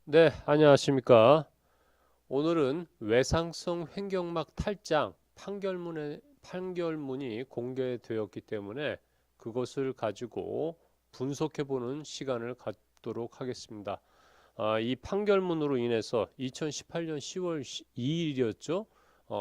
네, 안녕하십니까. 오늘은 외상성 횡격막 탈장 판결문이 공개되었기 때문에 그것을 가지고 분석해보는 시간을 갖도록 하겠습니다. 이 판결문으로 인해서 2018년 10월 2일이었죠.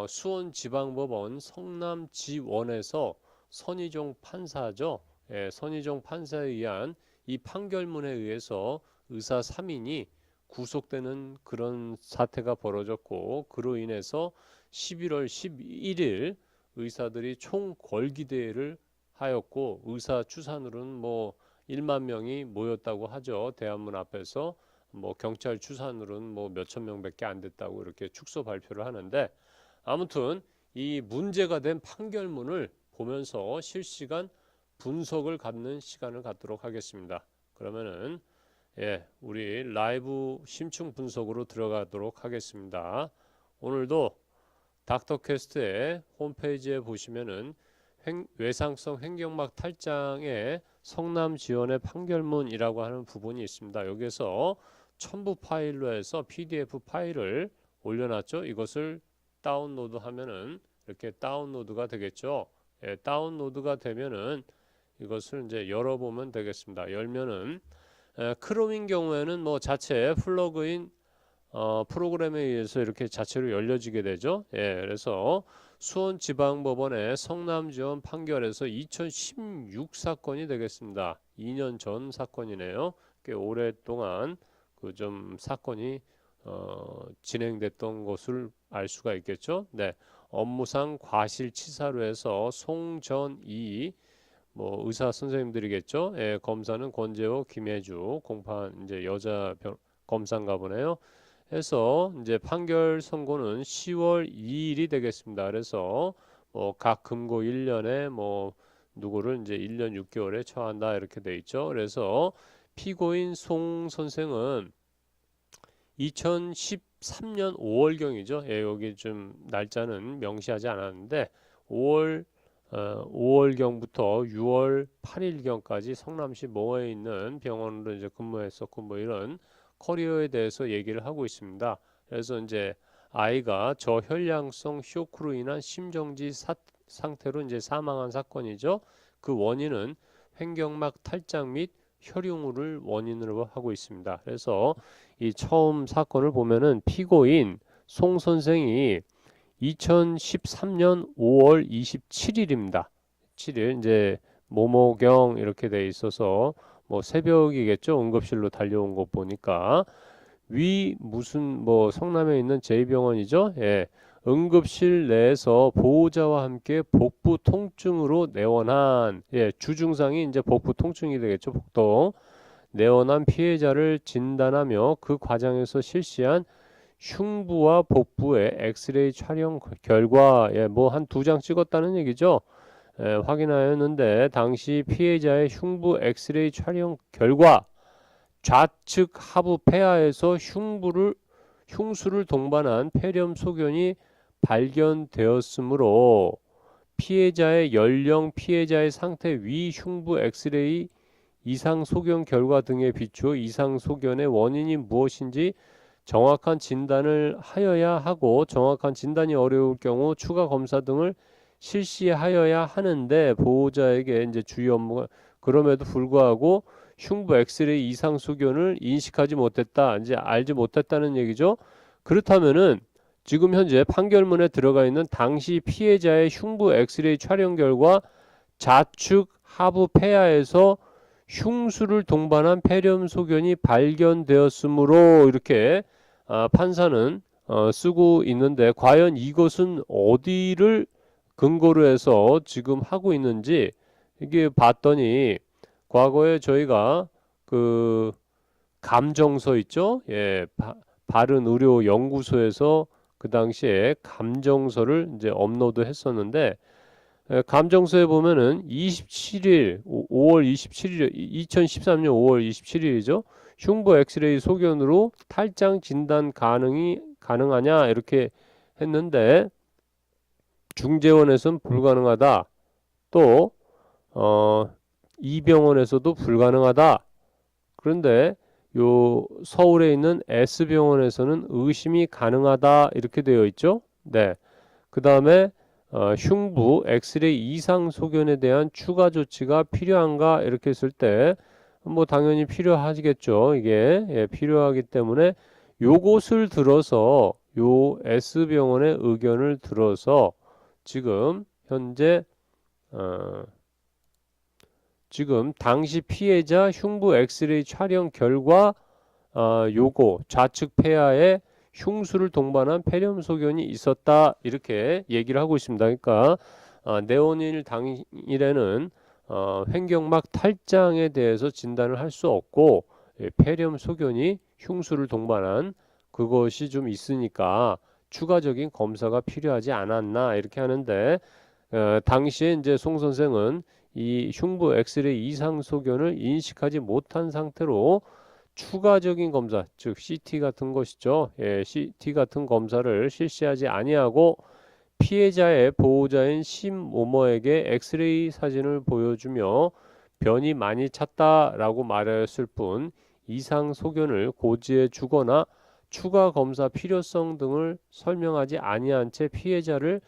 수원지방법원 성남지원에서 선희종 판사죠. 예, 선희종 판사에 의한 이 판결문에 의해서 의사 3인이 구속되는 그런 사태가 벌어졌고, 그로 인해서 11월 11일 의사들이 총궐기대회를 하였고, 의사 추산으로는 뭐 1만 명이 모였다고 하죠. 대한문 앞에서. 뭐 경찰 추산으로는 뭐 몇천 명밖에 안 됐다고 이렇게 축소 발표를 하는데, 아무튼 이 문제가 된 판결문을 보면서 실시간 분석을 갖는 시간을 갖도록 하겠습니다. 그러면은 우리 라이브 심층 분석으로 들어가도록 하겠습니다. 오늘도 닥터캐스트의 홈페이지에 보시면은 외상성 횡격막 탈장의 성남 지원의 판결문이라고 하는 부분이 있습니다. 여기서 첨부 파일로 해서 PDF 파일을 올려놨죠. 이것을 다운로드 하면은 이렇게 다운로드가 되겠죠. 다운로드가 되면은 이것을 이제 열어보면 되겠습니다. 열면은 크롬인 경우에는 뭐 자체 플러그인 프로그램에 의해서 이렇게 자체로 열려지게 되죠. 그래서 수원지방법원의 성남지원 판결에서 2016 사건이 되겠습니다. 2년 전 사건이네요. 꽤 오랫동안 그 좀 사건이 진행됐던 것을 알 수가 있겠죠. 네, 업무상 과실치사로 해서 송전이 뭐 의사 선생님들이겠죠. 검사는 권재호, 김혜주, 공판 이제 여자 검사인가 보네요. 해서 이제 판결 선고는 10월 2일이 되겠습니다. 그래서 뭐 각 금고 1년에 뭐 누구를 이제 1년 6개월에 처한다 이렇게 돼 있죠. 그래서 피고인 송 선생은 2013년 5월경이죠. 여기 좀 날짜는 명시하지 않았는데 5월 5월경부터 6월 8일경까지 성남시 모에 있는 병원으로 이제 근무했었고 뭐 이런 커리어에 대해서 얘기를 하고 있습니다. 그래서 이제 아이가 저혈량성 쇼크로 인한 심정지 상태로 이제 사망한 사건이죠. 그 원인은 횡격막 탈장 및 혈융우를 원인으로 하고 있습니다. 그래서 이 처음 사건을 보면은 피고인 송 선생이 2013년 5월 27일입니다. 7일 이제 모모경 이렇게 돼 있어서 뭐 새벽이겠죠. 응급실로 달려온 거 보니까 위 무슨 뭐 성남에 있는 제2병원이죠. 응급실 내에서 보호자와 함께 복부 통증으로 내원한 주증상이 이제 복부 통증이 되겠죠. 복통 내원한 피해자를 진단하며 그 과정에서 실시한 흉부와 복부의 엑스레이 촬영 결과 뭐 한 2장 찍었다는 얘기죠. 확인하였는데 당시 피해자의 흉부 엑스레이 촬영 결과 좌측 하부 폐하에서 흉수를 동반한 폐렴 소견이 발견되었으므로 피해자의 연령, 피해자의 상태, 위 흉부 엑스레이 이상 소견 결과 등에 비추어 이상 소견의 원인이 무엇인지 정확한 진단을 하여야 하고 정확한 진단이 어려울 경우 추가 검사 등을 실시하여야 하는데 보호자에게 이제 주요 업무가 그럼에도 불구하고 흉부 엑스레이 이상 소견을 인식하지 못했다, 이제 알지 못했다는 얘기죠. 그렇다면은 지금 현재 판결문에 들어가 있는 당시 피해자의 흉부 엑스레이 촬영 결과 좌측 하부 폐하에서 흉수를 동반한 폐렴 소견이 발견되었으므로 이렇게 판사는 쓰고 있는데 과연 이것은 어디를 근거로 해서 지금 하고 있는지 이게 봤더니 과거에 저희가 그 감정서 있죠? 바른의료연구소에서 그 당시에 감정서를 이제 업로드 했었는데 감정서에 보면은 27일 5월 27일 2013년 5월 27일이죠. 흉부 엑스레이 소견으로 탈장 진단 가능하냐 이렇게 했는데 중재원에서는 불가능하다. 또 이 병원에서도 불가능하다. 그런데 요 서울에 있는 S병원에서는 의심이 가능하다 이렇게 되어 있죠. 네. 그 다음에 흉부 엑스레이 이상 소견에 대한 추가 조치가 필요한가 이렇게 했을 때 뭐 당연히 필요하겠죠. 이게 필요하기 때문에 요것을 들어서 요 S병원의 의견을 들어서 지금 현재 지금 당시 피해자 흉부 엑스레이 촬영 결과 요거 좌측 폐하에 흉수를 동반한 폐렴 소견이 있었다 이렇게 얘기를 하고 있습니다. 그러니까 내원일 당일에는 횡격막 탈장에 대해서 진단을 할 수 없고 폐렴 소견이 흉수를 동반한 그것이 좀 있으니까 추가적인 검사가 필요하지 않았나 이렇게 하는데 당시에 이제 송 선생은 이 흉부 엑스레이 이상 소견을 인식하지 못한 상태로 추가적인 검사, 즉 CT 같은 것이죠. CT 같은 검사를 실시하지 아니하고 피해자의 보호자인 심모모에게 엑스레이 사진을 보여주며 변이 많이 찼다라고 말하였을 뿐 이상 소견을 고지해 주거나 추가 검사 필요성 등을 설명하지 아니한 채 피해자를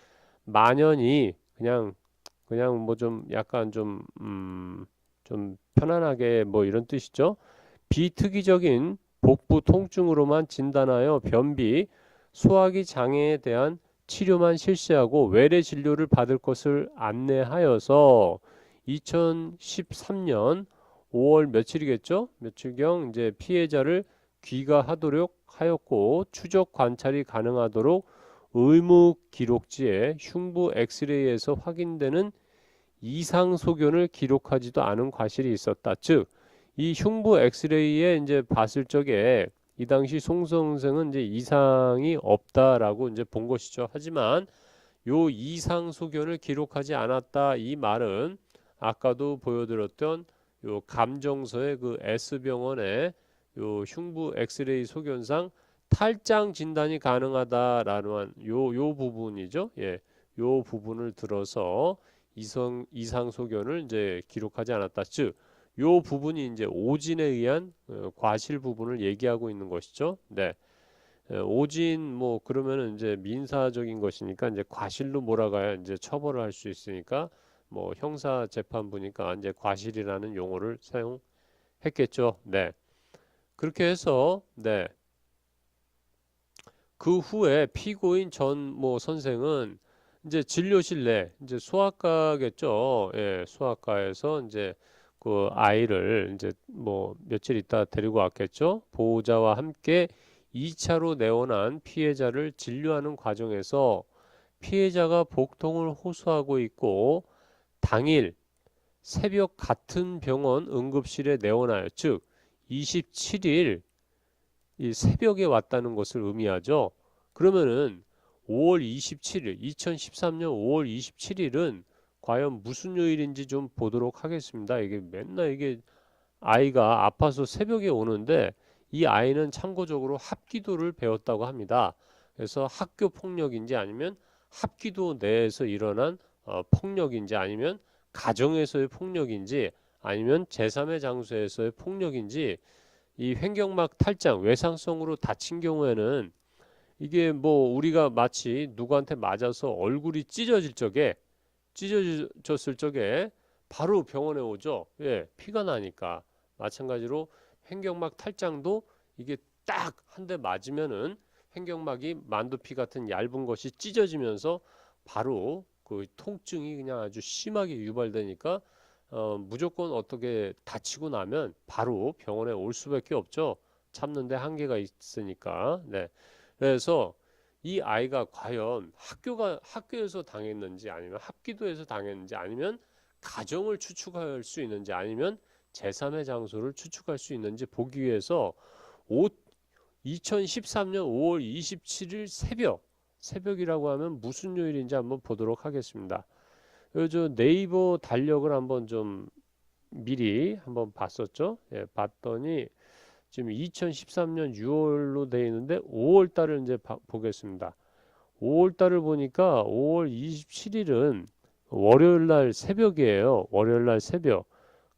만연히 그냥 뭐 좀 약간 좀 편안하게 뭐 이런 뜻이죠. 비특이적인 복부 통증으로만 진단하여 변비, 소화기 장애에 대한 치료만 실시하고 외래 진료를 받을 것을 안내하여서 2013년 5월 며칠이겠죠? 며칠경 이제 피해자를 귀가하도록 하였고 추적 관찰이 가능하도록 의무 기록지에 흉부 엑스레이에서 확인되는 이상 소견을 기록하지도 않은 과실이 있었다. 즉, 이 흉부 엑스레이에 이제 봤을 적에 이 당시 송 선생은 이제 이상이 없다라고 이제 본 것이죠. 하지만 요 이상 소견을 기록하지 않았다 이 말은 아까도 보여드렸던 요 감정서의 그 S병원의 요 흉부 엑스레이 소견상 탈장 진단이 가능하다라는 요 부분이죠. 예. 요 부분을 들어서 이상 소견을 이제 기록하지 않았다. 즉, 요 부분이 이제 오진에 의한 과실 부분을 얘기하고 있는 것이죠. 네. 오진 뭐 그러면은 이제 민사적인 것이니까 이제 과실로 몰아가야 이제 처벌을 할 수 있으니까 뭐 형사 재판부니까 이제 과실이라는 용어를 사용했겠죠. 네. 그렇게 해서 네. 그 후에 피고인 전 뭐 선생은 이제 진료실 내 이제 소아과겠죠. 예, 소아과에서 이제 그 아이를 이제 뭐 며칠 있다 데리고 왔겠죠. 보호자와 함께 2차로 내원한 피해자를 진료하는 과정에서 피해자가 복통을 호소하고 있고 당일 새벽 같은 병원 응급실에 내원하여 즉 27일 이 새벽에 왔다는 것을 의미하죠. 그러면은 5월 27일, 2013년 5월 27일은 과연 무슨 요일인지 좀 보도록 하겠습니다. 이게 맨날 이게 아이가 아파서 새벽에 오는데 이 아이는 참고적으로 합기도를 배웠다고 합니다. 그래서 학교 폭력인지 아니면 합기도 내에서 일어난 폭력인지 아니면 가정에서의 폭력인지 아니면 제3의 장소에서의 폭력인지 이 횡격막 탈장 외상성으로 다친 경우에는 이게 뭐 우리가 마치 누구한테 맞아서 얼굴이 찢어졌을 적에 바로 병원에 오죠. 예, 피가 나니까. 마찬가지로 횡격막 탈장도 이게 딱 한 대 맞으면은 횡격막이 만두피 같은 얇은 것이 찢어지면서 바로 그 통증이 그냥 아주 심하게 유발되니까 무조건 어떻게 다치고 나면 바로 병원에 올 수밖에 없죠. 참는데 한계가 있으니까. 네. 그래서 이 아이가 과연 학교에서 당했는지 아니면 합기도에서 당했는지 아니면 가정을 추측할 수 있는지 아니면 제3의 장소를 추측할 수 있는지 보기 위해서 2013년 5월 27일 새벽이라고 하면 무슨 요일인지 한번 보도록 하겠습니다. 저 네이버 달력을 한번 좀 미리 한번 봤었죠. 예, 봤더니 지금 2013년 6월로 되어 있는데 5월 달을 이제 보겠습니다. 5월 달을 보니까 5월 27일은 월요일 날 새벽이에요. 월요일 날 새벽.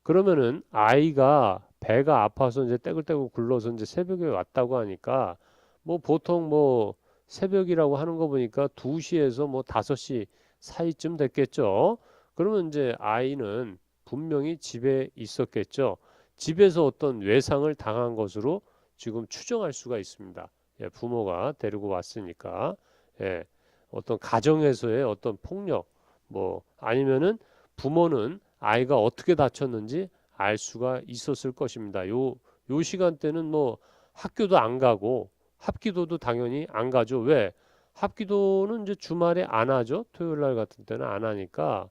그러면은 아이가 배가 아파서 이제 떼굴떼굴 굴러서 이제 새벽에 왔다고 하니까 뭐 보통 뭐 새벽이라고 하는 거 보니까 2시에서 뭐 5시 사이쯤 됐겠죠. 그러면 이제 아이는 분명히 집에 있었겠죠. 집에서 어떤 외상을 당한 것으로 지금 추정할 수가 있습니다. 예, 부모가 데리고 왔으니까. 예, 어떤 가정에서의 어떤 폭력, 뭐 아니면은 부모는 아이가 어떻게 다쳤는지 알 수가 있었을 것입니다. 요 시간대는 뭐 학교도 안 가고 합기도도 당연히 안 가죠. 왜? 합기도는 이제 주말에 안 하죠. 토요일 날 같은 때는 안 하니까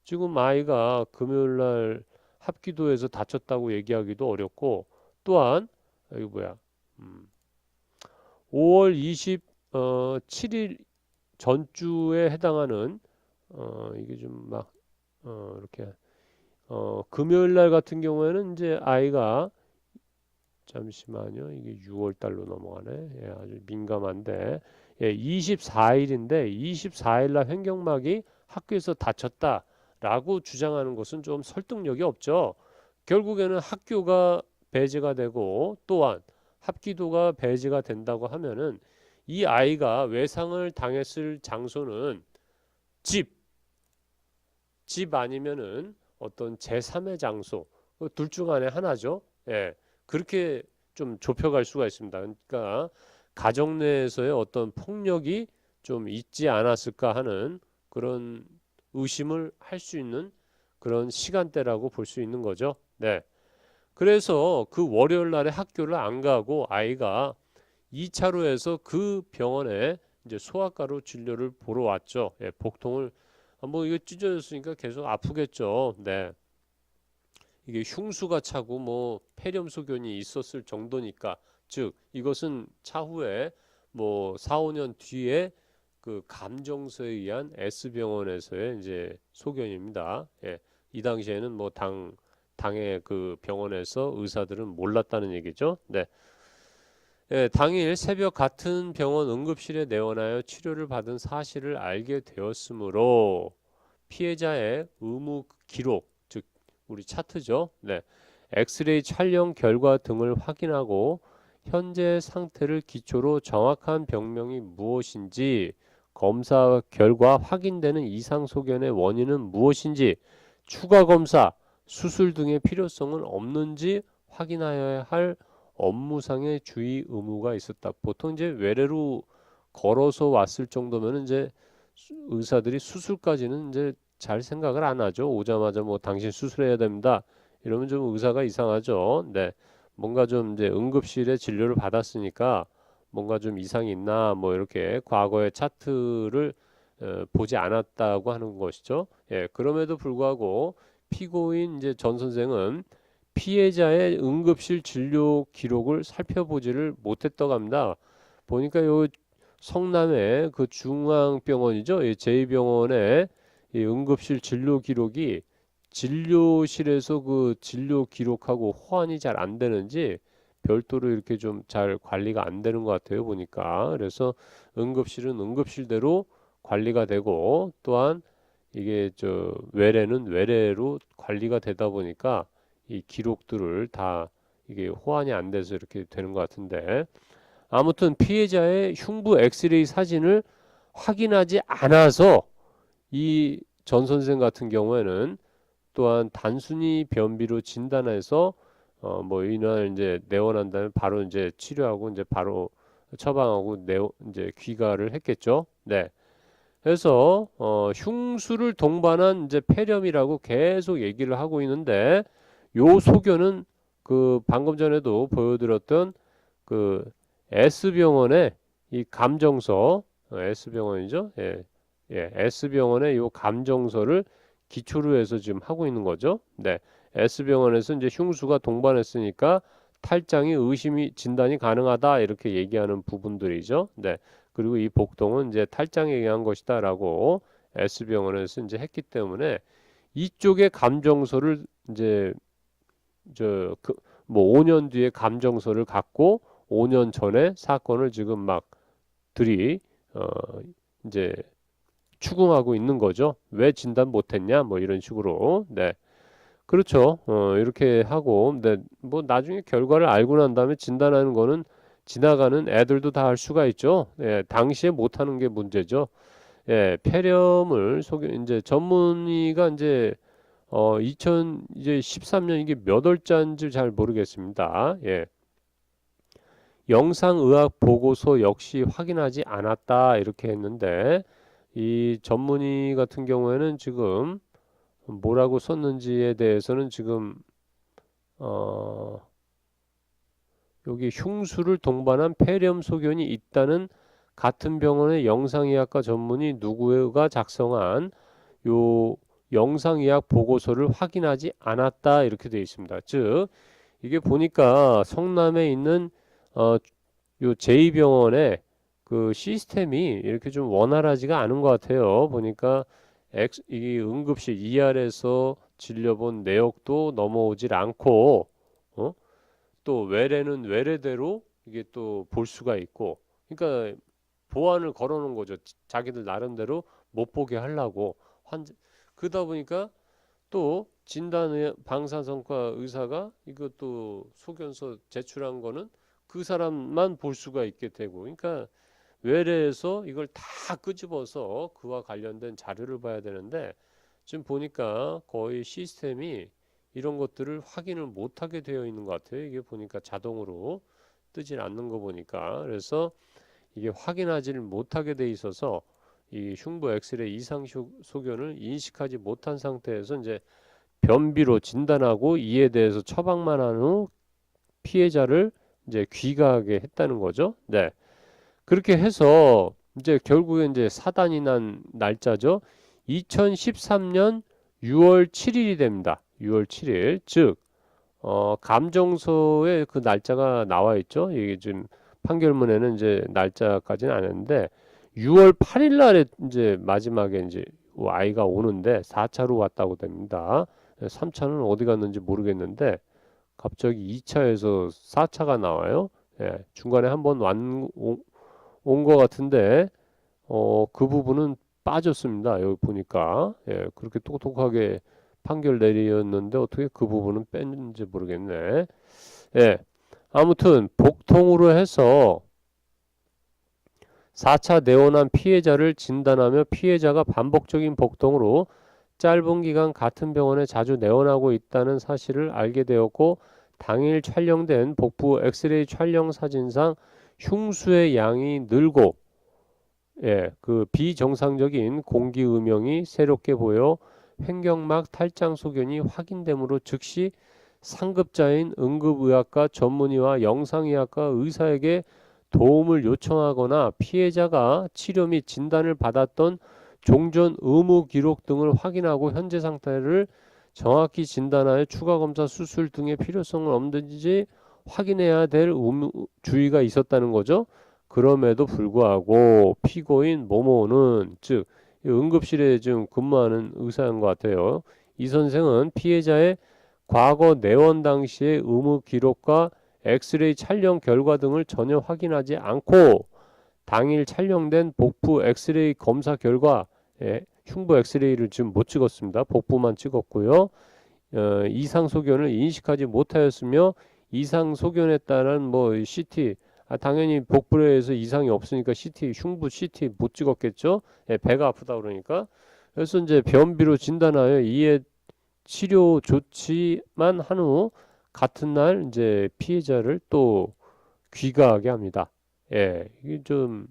지금 아이가 금요일 날 합기도에서 다쳤다고 얘기하기도 어렵고 또한 이거 뭐야? 5월 27일 전주에 해당하는 이게 좀 막 이렇게 금요일 날 같은 경우에는 이제 아이가 잠시만요. 이게 6월 달로 넘어가네. 예, 아주 민감한데. 예, 24일인데 24일 날 횡격막이 학교에서 다쳤다라고 주장하는 것은 좀 설득력이 없죠. 결국에는 학교가 배제가 되고 또한 합기도가 배제가 된다고 하면은 이 아이가 외상을 당했을 장소는 집, 집 아니면은 어떤 제3의 장소, 둘 중 안에 하나죠. 예, 그렇게 좀 좁혀갈 수가 있습니다. 그러니까 가정 내에서의 어떤 폭력이 좀 있지 않았을까 하는 그런 의심을 할 수 있는 그런 시간대라고 볼 수 있는 거죠. 네. 그래서 그 월요일 날에 학교를 안 가고 아이가 2차로에서 그 병원에 이제 소아과로 진료를 보러 왔죠. 예, 복통을 뭐 이거 찢어졌으니까 계속 아프겠죠. 네. 이게 흉수가 차고 뭐 폐렴소견이 있었을 정도니까 즉 이것은 차후에 뭐 4, 5년 뒤에 그 감정서에 의한 S병원에서의 이제 소견입니다. 예. 이 당시에는 뭐 당의 그 병원에서 의사들은 몰랐다는 얘기죠. 네. 예, 당일 새벽 같은 병원 응급실에 내원하여 치료를 받은 사실을 알게 되었으므로 피해자의 의무 기록, 즉 우리 차트죠. 네. 엑스레이 촬영 결과 등을 확인하고 현재 상태를 기초로 정확한 병명이 무엇인지 검사 결과 확인되는 이상 소견의 원인은 무엇인지 추가 검사, 수술 등의 필요성은 없는지 확인하여야 할 업무상의 주의 의무가 있었다. 보통 이제 외래로 걸어서 왔을 정도면 이제 의사들이 수술까지는 이제 잘 생각을 안 하죠. 오자마자 뭐 당신 수술해야 됩니다. 이러면 좀 의사가 이상하죠. 네. 뭔가 좀 이제 응급실에 진료를 받았으니까 뭔가 좀 이상이 있나 뭐 이렇게 과거의 차트를 보지 않았다고 하는 것이죠. 예, 그럼에도 불구하고 피고인 이제 전 선생은 피해자의 응급실 진료 기록을 살펴보지를 못했다고 합니다. 보니까 요 성남의 그 중앙병원이죠. 이 제2병원의 이 응급실 진료 기록이 진료실에서 그 진료 기록하고 호환이 잘 안 되는지 별도로 이렇게 좀 잘 관리가 안 되는 것 같아요. 보니까. 그래서 응급실은 응급실대로 관리가 되고 또한 이게 저 외래는 외래로 관리가 되다 보니까 이 기록들을 다 이게 호환이 안 돼서 이렇게 되는 것 같은데 아무튼 피해자의 흉부 엑스레이 사진을 확인하지 않아서 이 전 선생 같은 경우에는 또한 단순히 변비로 진단해서 뭐 이날 이제 내원한 다음에 바로 이제 치료하고 이제 바로 처방하고 이제 귀가를 했겠죠. 네. 그래서 흉수를 동반한 이제 폐렴이라고 계속 얘기를 하고 있는데 요 소견은 그 방금 전에도 보여드렸던 그 S병원의 이 감정서 S병원이죠. 예. 예. S병원의 요 감정서를 기초로 해서 지금 하고 있는 거죠. 네. S병원에서 이제 흉수가 동반했으니까 탈장이 의심이 진단이 가능하다 이렇게 얘기하는 부분들이죠. 네. 그리고 이 복통은 이제 탈장에 의한 것이다라고 S병원에서 이제 했기 때문에 이쪽의 감정서를 이제 뭐 5년 뒤에 감정서를 갖고 5년 전에 사건을 지금 막 들이 이제 추궁하고 있는 거죠. 왜 진단 못했냐? 뭐 이런 식으로. 네. 그렇죠. 이렇게 하고, 근데 뭐 나중에 결과를 알고 난 다음에 진단하는 거는 지나가는 애들도 다 할 수가 있죠. 예, 당시에 못하는 게 문제죠. 예, 폐렴을 이제 전문의가 이제 2013년 이게 몇 월자인지 잘 모르겠습니다. 예. 영상의학 보고서 역시 확인하지 않았다 이렇게 했는데 이 전문의 같은 경우에는 지금 뭐라고 썼는지에 대해서는 지금 어, 여기 흉수를 동반한 폐렴 소견이 있다는 같은 병원의 영상의학과 전문의 누구가 작성한 요 영상의학 보고서를 확인하지 않았다 이렇게 되어 있습니다. 즉 이게 보니까 성남에 있는 요 제2병원의 그 시스템이 이렇게 좀 원활하지가 않은 것 같아요. 보니까 이 응급실 ER에서 진료본 내역도 넘어오질 않고 어? 또 외래는 외래대로 이게 또 볼 수가 있고 그러니까 보안을 걸어놓은 거죠. 자기들 나름대로 못 보게 하려고 환자 그러다 보니까 또 진단 방사선과 의사가 이것도 소견서 제출한 거는 그 사람만 볼 수가 있게 되고 그러니까 외래에서 이걸 다 끄집어서 그와 관련된 자료를 봐야 되는데 지금 보니까 거의 시스템이 이런 것들을 확인을 못하게 되어 있는 것 같아요. 이게 보니까 자동으로 뜨질 않는 거 보니까 그래서 이게 확인하지를 못하게 돼 있어서 이 흉부 엑스레이 이상 소견을 인식하지 못한 상태에서 이제 변비로 진단하고 이에 대해서 처방만 한 후 피해자를 이제 귀가하게 했다는 거죠. 네. 그렇게 해서 이제 결국에 이제 사단이 난 날짜죠. 2013년 6월 7일이 됩니다. 6월 7일. 즉, 감정서에 그 날짜가 나와 있죠. 이게 지금 판결문에는 이제 날짜까지는 안 했는데 6월 8일 날에 이제 마지막에 이제 아이가 오는데 4차로 왔다고 됩니다. 3차는 어디 갔는지 모르겠는데 갑자기 2차에서 4차가 나와요. 예, 중간에 한번 온 것 같은데 그 부분은 빠졌습니다. 여기 보니까 예, 그렇게 똑똑하게 판결 내리었는데 어떻게 그 부분은 뺐는지 모르겠네. 예, 아무튼 복통으로 해서 4차 내원한 피해자를 진단하며 피해자가 반복적인 복통으로 짧은 기간 같은 병원에 자주 내원하고 있다는 사실을 알게 되었고 당일 촬영된 복부 엑스레이 촬영 사진상 흉수의 양이 늘고 예, 그 비정상적인 공기 음영이 새롭게 보여 횡격막 탈장 소견이 확인되므로 즉시 상급자인 응급의학과 전문의와 영상의학과 의사에게 도움을 요청하거나 피해자가 치료 및 진단을 받았던 종전 의무 기록 등을 확인하고 현재 상태를 정확히 진단하여 추가 검사 수술 등의 필요성은 없는지 확인해야 될 주의가 있었다는 거죠. 그럼에도 불구하고 피고인 모모는 즉 응급실에 좀 근무하는 의사인 것 같아요. 이 선생은 피해자의 과거 내원 당시의 의무 기록과 엑스레이 촬영 결과 등을 전혀 확인하지 않고 당일 촬영된 복부 엑스레이 검사 결과 흉부 엑스레이를 지금 못 찍었습니다. 복부만 찍었고요. 이상 소견을 인식하지 못하였으며 이상 소견에 따른 뭐 CT 당연히 복부에서 이상이 없으니까 CT 흉부 CT 못 찍었겠죠. 배가 아프다 그러니까 그래서 이제 변비로 진단하여 이에 치료 조치만 한 후 같은 날 이제 피해자를 또 귀가하게 합니다. 예, 이게 좀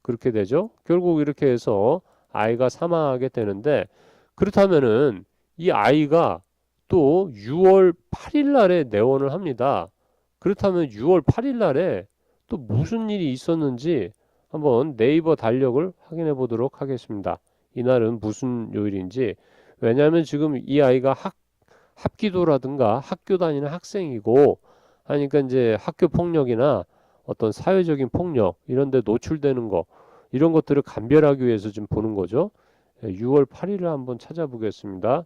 그렇게 되죠. 결국 이렇게 해서 아이가 사망하게 되는데 그렇다면은 이 아이가 또 6월 8일 날에 내원을 합니다. 그렇다면 6월 8일 날에 또 무슨 일이 있었는지 한번 네이버 달력을 확인해 보도록 하겠습니다. 이날은 무슨 요일인지 왜냐하면 지금 이 아이가 합기도라든가 학교 다니는 학생이고 하니까 이제 학교 폭력이나 어떤 사회적인 폭력 이런 데 노출되는 거 이런 것들을 감별하기 위해서 지금 보는 거죠. 6월 8일을 한번 찾아보겠습니다.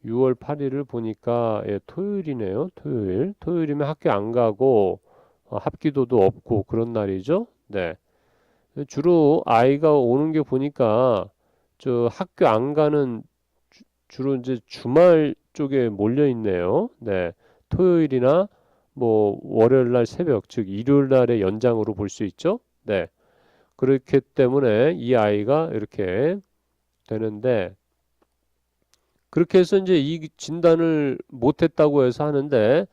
6월 8일을 보니까 토요일이네요. 토요일이면 학교 안 가고 합기도도 없고 그런 날이죠. 네. 주로 아이가 오는 게 보니까 저 학교 안 가는 주로 이제 주말 쪽에 몰려 있네요. 네. 토요일이나 뭐 월요일 날 새벽, 즉 일요일 날의 연장으로 볼 수 있죠. 네. 그렇기 때문에 이 아이가 이렇게 되는데, 그렇게 해서 이제 이 진단을 못했다고 해서 하는데,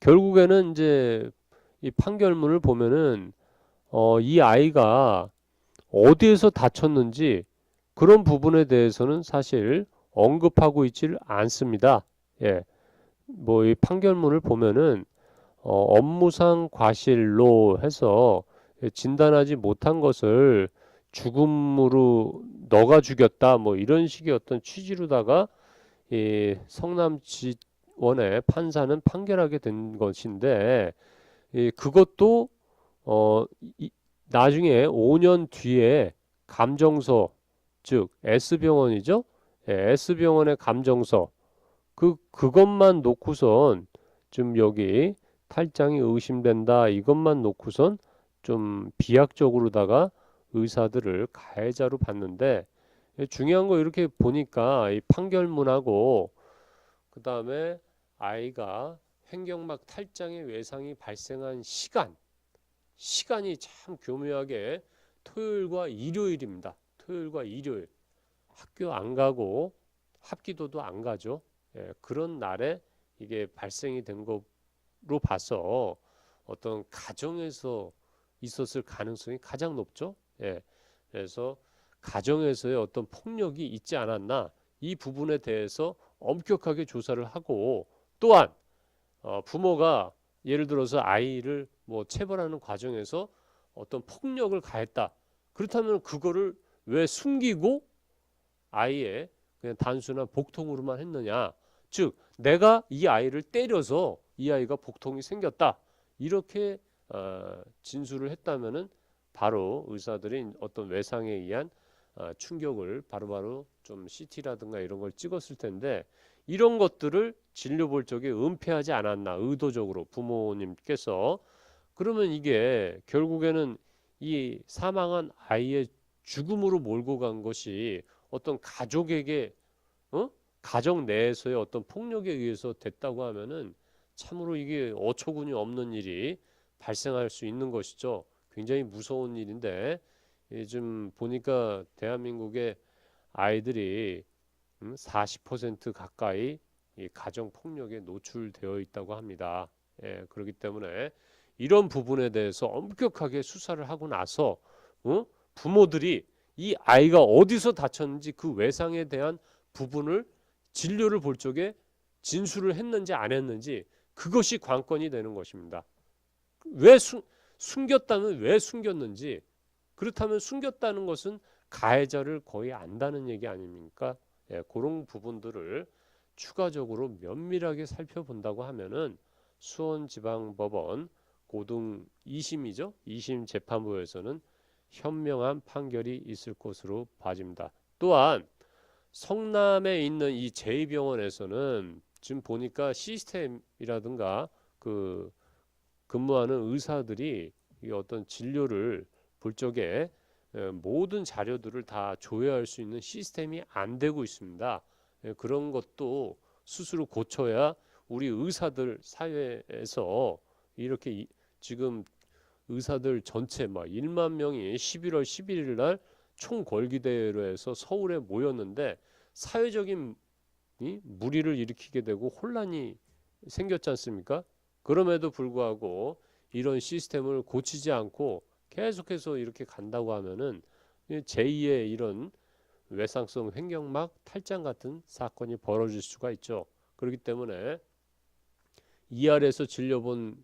결국에는 이제 이 판결문을 보면은 이 아이가 어디에서 다쳤는지 그런 부분에 대해서는 사실 언급하고 있질 않습니다. 예, 뭐 이 판결문을 보면은 업무상 과실로 해서 진단하지 못한 것을 죽음으로 너가 죽였다 뭐 이런 식의 어떤 취지로다가 이 성남지원의 판사는 판결하게 된 것인데, 그것도 어, 이- 나중에 5년 뒤에 감정서, 즉 S병원이죠. 예, S병원의 감정서, 그것만 놓고선 좀 여기 탈장이 의심된다 이것만 놓고선 좀 비약적으로다가 의사들을 가해자로 봤는데, 중요한 거 이렇게 보니까 이 판결문하고 그 다음에 아이가 횡격막 탈장의 외상이 발생한 시간이 참 교묘하게 토요일과 일요일입니다. 토요일과 일요일. 학교 안 가고 합기도도 안 가죠. 예, 그런 날에 이게 발생이 된 거로 봐서 어떤 가정에서 있었을 가능성이 가장 높죠. 예, 그래서 가정에서의 어떤 폭력이 있지 않았나 이 부분에 대해서 엄격하게 조사를 하고, 또한 부모가 예를 들어서 아이를 뭐 체벌하는 과정에서 어떤 폭력을 가했다. 그렇다면 그거를 왜 숨기고 아이의 그냥 단순한 복통으로만 했느냐. 즉 내가 이 아이를 때려서 이 아이가 복통이 생겼다. 이렇게 진술을 했다면은 바로 의사들이 어떤 외상에 의한 충격을 바로바로 좀 CT라든가 이런 걸 찍었을 텐데, 이런 것들을 진료 볼 적에 은폐하지 않았나 의도적으로 부모님께서. 그러면 이게 결국에는 이 사망한 아이의 죽음으로 몰고 간 것이 어떤 가족에게 가정 내에서의 어떤 폭력에 의해서 됐다고 하면은 참으로 이게 어처구니 없는 일이 발생할 수 있는 것이죠. 굉장히 무서운 일인데, 요즘 보니까 대한민국의 아이들이 40% 가까이 이 가정 폭력에 노출되어 있다고 합니다. 예, 그렇기 때문에 이런 부분에 대해서 엄격하게 수사를 하고 나서 부모들이 이 아이가 어디서 다쳤는지 그 외상에 대한 부분을 진료를 볼 적에 진술을 했는지 안 했는지 그것이 관건이 되는 것입니다. 왜 숨겼다면 왜 숨겼는지, 그렇다면 숨겼다는 것은 가해자를 거의 안다는 얘기 아닙니까? 예, 그런 부분들을 추가적으로 면밀하게 살펴본다고 하면은 수원지방법원 고등 2심이죠. 2심 재판부에서는 현명한 판결이 있을 것으로 봐집니다. 또한 성남에 있는 이 제2병원에서는 지금 보니까 시스템이라든가 그 근무하는 의사들이 이 어떤 진료를 볼 적에 모든 자료들을 다 조회할 수 있는 시스템이 안 되고 있습니다. 그런 것도 스스로 고쳐야 우리 의사들 사회에서 이렇게 지금 의사들 전체 막 1만 명이 11월 11일 날 총궐기대회로 해서 서울에 모였는데 사회적인 무리를 일으키게 되고 혼란이 생겼지 않습니까? 그럼에도 불구하고 이런 시스템을 고치지 않고 계속해서 이렇게 간다고 하면은 제2의 이런 외상성 횡격막 탈장 같은 사건이 벌어질 수가 있죠. 그렇기 때문에 ER에서 진료본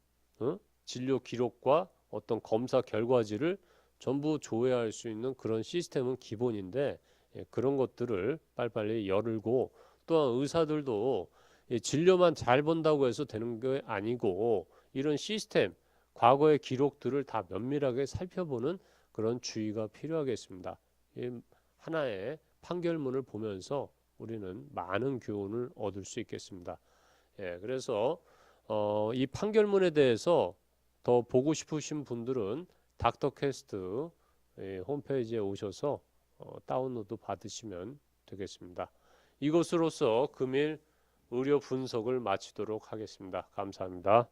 진료 기록과 어떤 검사 결과지를 전부 조회할 수 있는 그런 시스템은 기본인데, 그런 것들을 빨리빨리 열고, 또한 의사들도 진료만 잘 본다고 해서 되는 게 아니고 이런 시스템, 과거의 기록들을 다 면밀하게 살펴보는 그런 주의가 필요하겠습니다. 하나의 판결문을 보면서 우리는 많은 교훈을 얻을 수 있겠습니다. 그래서 이 판결문에 대해서 더 보고 싶으신 분들은 닥터캐스트 홈페이지에 오셔서 다운로드 받으시면 되겠습니다. 이것으로서 금일 의료 분석을 마치도록 하겠습니다. 감사합니다.